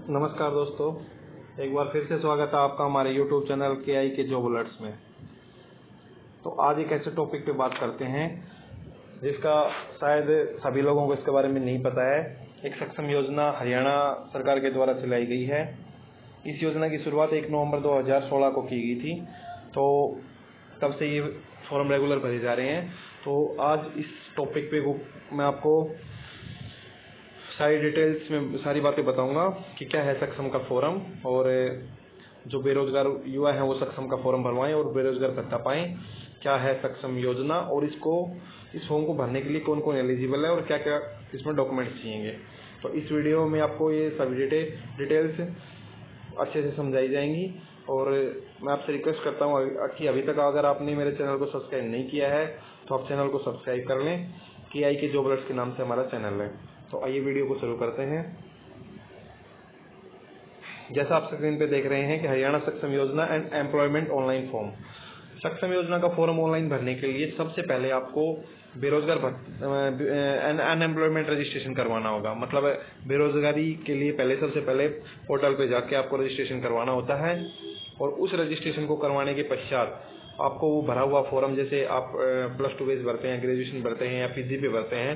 नमस्कार दोस्तों, एक बार फिर से स्वागत है आपका हमारे YouTube चैनल KI के जॉब अलर्ट्स में। तो आज एक ऐसे टॉपिक पे बात करते हैं जिसका शायद सभी लोगों को इसके बारे में नहीं पता है। एक सक्षम योजना हरियाणा सरकार के द्वारा चलाई गई है। इस योजना की शुरुआत 1 नवंबर 2016 को की गई थी। तो तब से ये फॉर्म रेगुलर भरे जा रहे हैं। तो आज इस टॉपिक पे मैं आपको सारी डिटेल्स में सारी बातें बताऊंगा कि क्या है सक्षम का फॉर्म, और जो बेरोजगार युवा हैं वो सक्षम का फॉर्म भरवाएं और बेरोजगार भत्ता पाएं। क्या है सक्षम योजना और इस फॉर्म को भरने के लिए कौन कौन एलिजिबल है और क्या क्या इसमें डॉक्यूमेंट्स चाहिए। तो इस वीडियो में आपको ये सभी डिटेल्स अच्छे से समझाई जाएंगी। और मैं आपसे रिक्वेस्ट करता हूँ कि अभी तक अगर आपने मेरे चैनल को सब्सक्राइब नहीं किया है तो आप चैनल को सब्सक्राइब कर लें। KI के जॉब अलर्ट्स के नाम से हमारा चैनल है। तो आइए वीडियो को शुरू करते हैं। जैसा आप स्क्रीन पे देख रहे हैं कि हरियाणा सक्षम योजना एंड एम्प्लॉयमेंट ऑनलाइन फॉर्म। सक्षम योजना का फॉर्म ऑनलाइन भरने के लिए सबसे पहले आपको बेरोजगार अनएम्प्लॉयमेंट रजिस्ट्रेशन करवाना होगा। मतलब बेरोजगारी के लिए सबसे पहले पोर्टल पे जाके आपको रजिस्ट्रेशन करवाना होता है। और उस रजिस्ट्रेशन को करवाने के पश्चात आपको वो भरा हुआ फॉर्म, जैसे आप +2 बेस भरते हैं, ग्रेजुएशन भरते हैं या PG पे भरते हैं,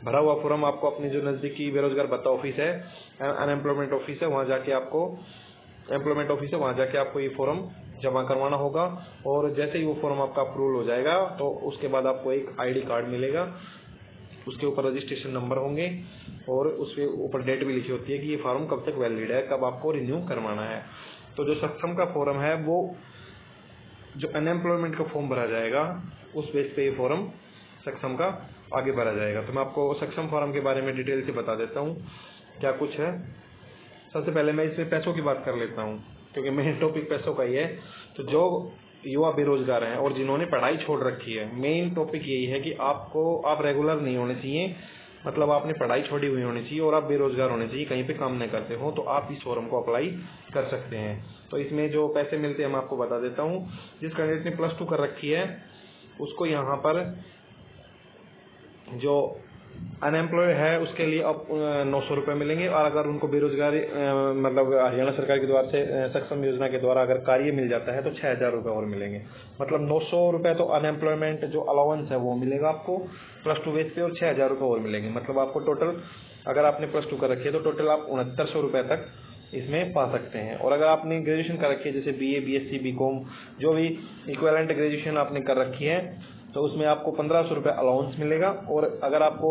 भरा हुआ फॉर्म आपको अपनी जो नज़दीकी बेरोजगार भत्ता ऑफिस है, अनएम्प्लॉयमेंट ऑफिस है, वहाँ जाके आपको ये फॉर्म जमा करवाना होगा। और जैसे ही वो फॉर्म आपका अप्रूवल हो जाएगा तो उसके बाद आपको एक ID कार्ड मिलेगा। उसके ऊपर रजिस्ट्रेशन नंबर होंगे और उसके ऊपर डेट भी लिखी होती है कि ये फॉर्म कब तक वैलिड है, कब आपको रिन्यू करवाना है। तो जो सक्षम का फॉर्म है वो जो अनएम्प्लॉयमेंट का फॉर्म भरा जाएगा उस बेस पे ये फॉर्म सक्षम का आगे भरा जाएगा। तो मैं आपको सक्षम फॉर्म के बारे में डिटेल से बता देता हूँ क्या कुछ है। सबसे पहले मैं इसमें पैसों की बात कर लेता हूँ क्योंकि मेन टॉपिक पैसों का ही है। तो जो युवा बेरोजगार हैं और जिन्होंने पढ़ाई छोड़ रखी है, मेन टॉपिक यही है कि आप रेगुलर नहीं होने चाहिए। मतलब आपने पढ़ाई छोड़ी हुई होनी चाहिए और आप बेरोजगार होने चाहिए, कहीं पे काम नहीं करते हो, तो आप इस फॉर्म को अप्लाई कर सकते हैं। तो इसमें जो पैसे मिलते हैं मैं आपको बता देता हूँ। जिस कैंडिडेट ने +2 कर रखी है उसको यहाँ पर, जो अनएम्प्लॉय है उसके लिए अब 900 रुपये मिलेंगे। और अगर उनको बेरोजगारी मतलब हरियाणा सरकार के द्वारा से सक्षम योजना के द्वारा अगर कार्य मिल जाता है तो 6000 रुपये और मिलेंगे। मतलब 900 रुपये तो अनएम्प्लॉयमेंट जो अलाउंस है वो मिलेगा आपको +2 बेस पे, और 6000 रुपये और मिलेंगे। मतलब आपको टोटल, अगर आपने +2 कर रखी है तो टोटल आप 6900 रुपये तक इसमें पा सकते हैं। और अगर आपने ग्रेजुएशन कर रखी है, जैसे BA BSc BCom जो भी इक्विवेलेंट ग्रेजुएशन आपने कर रखी है, तो उसमें आपको 1500 रुपये अलाउंस मिलेगा। और अगर आपको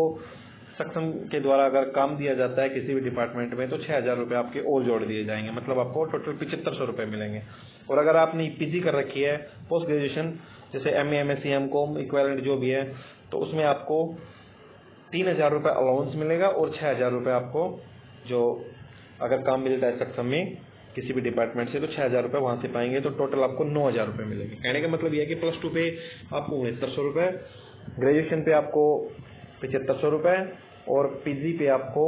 सक्षम के द्वारा अगर काम दिया जाता है किसी भी डिपार्टमेंट में तो 6000 रुपये आपके और जोड़ दिए जाएंगे। मतलब आपको टोटल 7500 रुपये मिलेंगे। और अगर आपने PG कर रखी है, पोस्ट ग्रेजुएशन जैसे MA MSc MCom इक्विवेलेंट जो भी है, तो उसमें आपको 3000 रुपये अलाउंस मिलेगा। और 6000 रुपये आपको जो अगर काम मिलता है सक्षम में किसी भी डिपार्टमेंट से तो 6000 रुपये वहाँ से पाएंगे। तो टोटल आपको 9000 रुपये मिलेंगे। कहने का मतलब यह है कि +2 पे आपको 6900 रुपये, ग्रेजुएशन पे आपको 7500 रुपये और PG पे आपको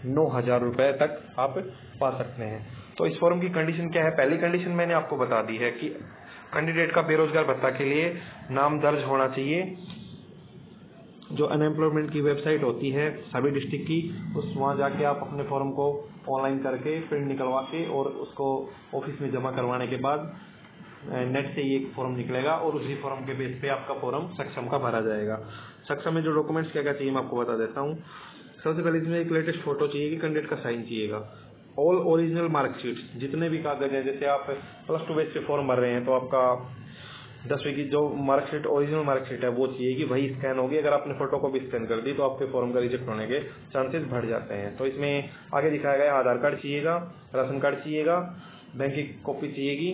9000 रुपये तक आप पा सकते हैं। तो इस फॉर्म की कंडीशन क्या है? पहली कंडीशन मैंने आपको बता दी है कि कैंडिडेट का बेरोजगार भत्ता के लिए नाम दर्ज होना चाहिए। जो अनएम्प्लॉयमेंट की वेबसाइट होती है सभी डिस्ट्रिक्ट की, वहाँ जाके आप अपने फॉर्म को ऑनलाइन करके प्रिंट निकलवा के और उसको ऑफिस में जमा करवाने के बाद नेट से ये एक फॉर्म निकलेगा और उसी फॉर्म के बेस पे आपका फॉर्म सक्षम का भरा जाएगा। सक्षम में जो डॉक्यूमेंट्स क्या क्या चाहिए मैं आपको बता देता हूँ। सबसे पहले इसमें एक लेटेस्ट फोटो चाहिए कि कैंडिडेट का साइन चाहिएगा। ऑल ओरिजिनल मार्कशीट्स, जितने भी कागज हैं, जैसे आप +2 बेस पे फॉर्म भर रहे हैं तो आपका 10वीं की जो मार्कशीट, ओरिजिनल मार्कशीट है वो चाहिए कि वही स्कैन होगी। अगर आपने फोटो को भी स्कैन कर दी तो आपके फॉर्म का रिजेक्ट होने के चांसेस बढ़ जाते हैं। तो इसमें आगे दिखाया गया आधार कार्ड चाहिएगा, राशन कार्ड चाहिएगा, बैंक की कॉपी चाहिएगी।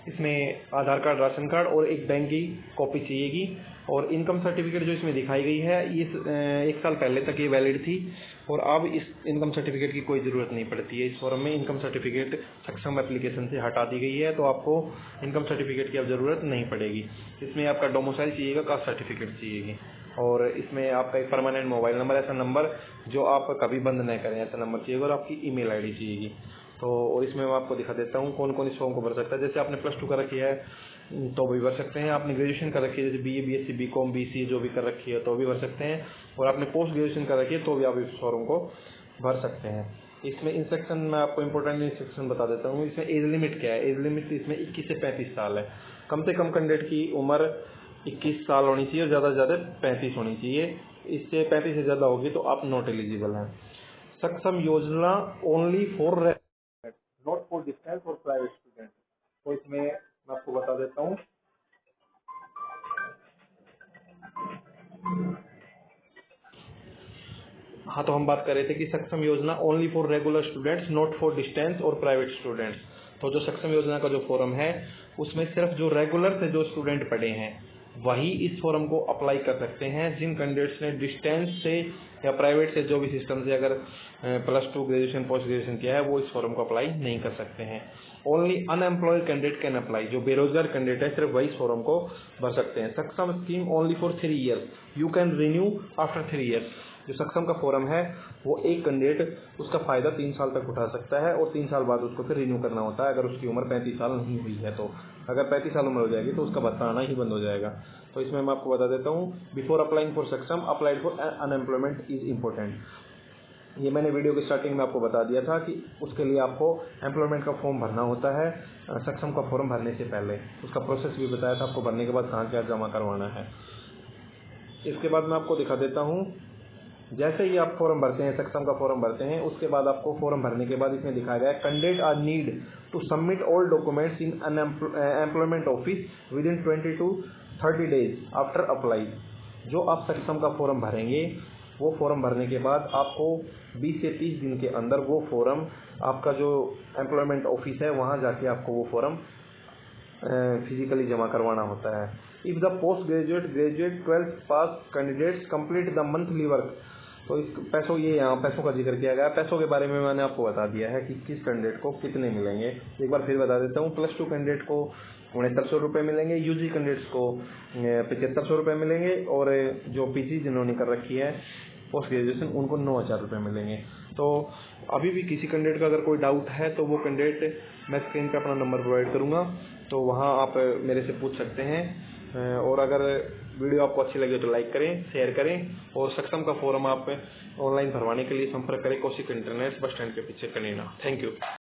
इसमें आधार कार्ड, राशन कार्ड और एक बैंक की कॉपी चाहिएगी। और इनकम सर्टिफिकेट जो इसमें दिखाई गई है ये 1 साल पहले तक ये वैलिड थी और अब इस इनकम सर्टिफिकेट की कोई ज़रूरत नहीं पड़ती है। इस फॉर्म में इनकम सर्टिफिकेट सक्षम एप्लीकेशन से हटा दी गई है, तो आपको इनकम सर्टिफिकेट की अब ज़रूरत नहीं पड़ेगी। इसमें आपका डोमिसाइल चाहिएगा, कास्ट सर्टिफिकेट चाहिएगी। और इसमें आपका एक परमानेंट मोबाइल नंबर, ऐसा नंबर जो आप कभी बंद नहीं करें, ऐसा नंबर चाहिएगा। और आपकी email ID चाहिएगी। तो और इसमें मैं आपको दिखा देता हूँ कौन कौन इस फॉर्म को भर सकता है। जैसे आपने +2 कर रखी है तो भी भर सकते हैं, आपने ग्रेजुएशन कर रखी है जैसे BA BSc BCom BCA जो भी कर रखी है तो भी भर सकते हैं, और आपने पोस्ट ग्रेजुएशन कर रखी है तो भी आप इस फॉर्म को भर सकते हैं। इसमें इंस्ट्रक्शन मैं आपको इम्पोर्टेंट इंस्ट्रक्शन बता देता हूँ। इसमें एज लिमिट क्या है? एज लिमिट इसमें 21 से 35 साल है। कम से कम कैंडिडेट की उम्र 21 साल होनी चाहिए और ज़्यादा से ज़्यादा 35 होनी चाहिए। इससे 35 से ज़्यादा होगी तो आप नॉट एलिजिबल हैं। सक्षम योजना only for not for distance और प्राइवेट स्टूडेंट। तो इसमें मैं आपको बता देता हूँ। हाँ, तो हम बात कर रहे थे कि सक्षम योजना only for regular students not for distance और प्राइवेट स्टूडेंट्स। तो जो सक्षम योजना का जो फॉर्म है उसमें सिर्फ जो रेगुलर से जो स्टूडेंट पढ़े हैं वही इस फॉर्म को अप्लाई कर सकते हैं। जिन कैंडिडेट्स ने डिस्टेंस से या प्राइवेट से जो भी सिस्टम से अगर +2 ग्रेजुएशन पोस्ट ग्रेजुएशन किया है वो इस फॉर्म को अप्लाई नहीं कर सकते हैं। Only unemployed candidate can apply. जो बेरोजगार कैंडिडेट है सिर्फ वही इस फॉर्म को भर सकते हैं। सक्षम scheme only for 3 years, you can renew after 3 years. जो सक्षम का फॉर्म है वो एक कैंडिडेट उसका फ़ायदा 3 साल तक उठा सकता है और 3 साल बाद उसको फिर रिन्यू करना होता है। अगर उसकी उम्र 35 साल नहीं हुई है तो अगर 35 साल उम्र हो जाएगी तो उसका भत्ता आना ही बंद हो जाएगा। तो इसमें मैं आपको बता देता हूँ, बिफोर अप्लाइंग फॉर सक्षम applied for unemployment is important. ये मैंने वीडियो की स्टार्टिंग में आपको बता दिया था कि उसके लिए आपको एम्प्लॉयमेंट का फॉर्म भरना होता है सक्षम का फॉर्म भरने से पहले। उसका प्रोसेस भी बताया था आपको, भरने के बाद कहाँ क्या जमा करवाना है। इसके बाद मैं आपको दिखा देता हूँ। जैसे ही आप फॉर्म भरते हैं, सक्षम का फॉर्म भरते हैं, उसके बाद आपको फॉर्म भरने के बाद इसमें दिखाया गया है candidate are need to submit all documents in employment office within 20 to 30 days after apply. जो आप सक्षम का फॉर्म भरेंगे वो फॉर्म भरने के बाद आपको 20 से 30 दिन के अंदर वो फॉर्म आपका जो एम्प्लॉयमेंट ऑफिस है वहाँ जाके आपको वो फॉर्म फिजिकली जमा करवाना होता है। If the post graduate 12th pass candidates complete the monthly work. तो इस पैसों, ये यहाँ पैसों का जिक्र किया गया। पैसों के बारे में मैंने आपको बता दिया है कि किस कैंडिडेट को कितने मिलेंगे। एक बार फिर बता देता हूँ। +2 कैंडिडेट को 6900 रुपये मिलेंगे, यूजी कैंडिडेट्स को 7500 रुपये मिलेंगे और जो पीजी जिन्होंने कर रखी है पोस्ट ग्रेजुएशन उनको 9000 रुपये मिलेंगे। तो अभी भी किसी कैंडिडेट का अगर कोई डाउट है तो वो कैंडिडेट, मैं स्क्रीन पे अपना नंबर प्रोवाइड करूँगा, तो वहाँ आप मेरे से पूछ सकते हैं। और अगर वीडियो आपको अच्छी लगी तो लाइक करें, शेयर करें और सक्षम का फॉर्म आप ऑनलाइन भरवाने के लिए संपर्क करें कौशिक इंटरनेट, बस स्टैंड के पीछे कनीना। Thank you.